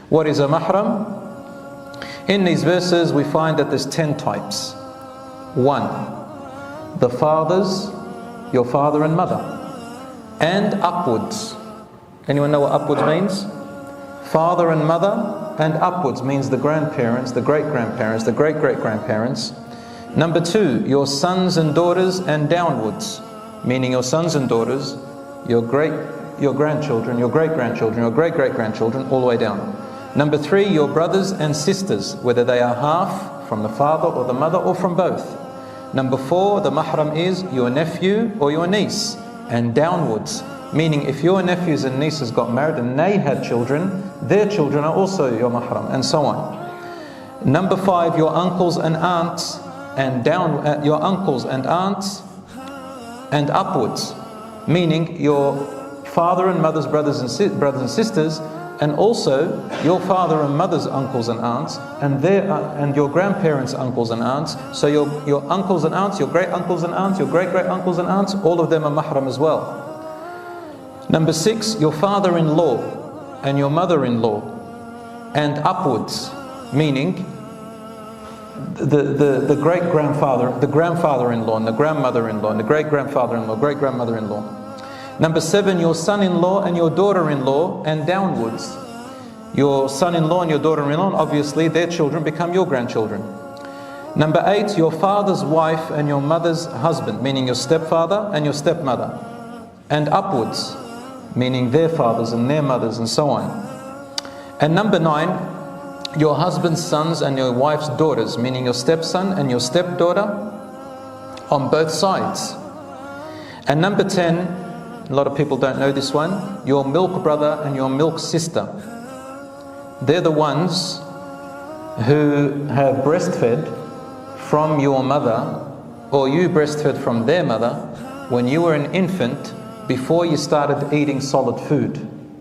What is a mahram? In these verses we find that there's 10 types. 1. The fathers, your father and mother, and upwards. Anyone know what upwards means? Father and mother, and upwards means the grandparents, the great-grandparents, the great-great-grandparents. Number 2, your sons and daughters, and downwards, meaning your sons and daughters, your grandchildren, your great-grandchildren, your great-great-grandchildren, all the way down. Number 3, your brothers and sisters, whether they are half from the father or the mother or from both. Number 4, the mahram is your nephew or your niece, and downwards, meaning if your nephews and nieces got married and they had children, their children are also your mahram, and so on. Number 5, your uncles and aunts, and your uncles and aunts, and upwards, meaning your father and mother's brothers and sisters, and also your father and mother's uncles and aunts, and your grandparents' uncles and aunts. So your uncles and aunts, your great uncles and aunts, your great great uncles and aunts, all of them are mahram as well. Number 6, your father-in-law and your mother-in-law, and upwards, meaning the great-grandfather, the grandfather-in-law, and the grandmother-in-law, and the great-grandfather-in-law, great-grandmother-in-law. Number 7, your son-in-law and your daughter-in-law, and downwards. Your son-in-law and your daughter-in-law, obviously their children become your grandchildren. Number 8, your father's wife and your mother's husband, meaning your stepfather and your stepmother, and upwards, meaning their fathers and their mothers, and so on. And number 9, your husband's sons and your wife's daughters, meaning your stepson and your stepdaughter on both sides. And number 10, a lot of people don't know this one, your milk brother and your milk sister. They're the ones who have breastfed from your mother, or you breastfed from their mother when you were an infant, before you started eating solid food.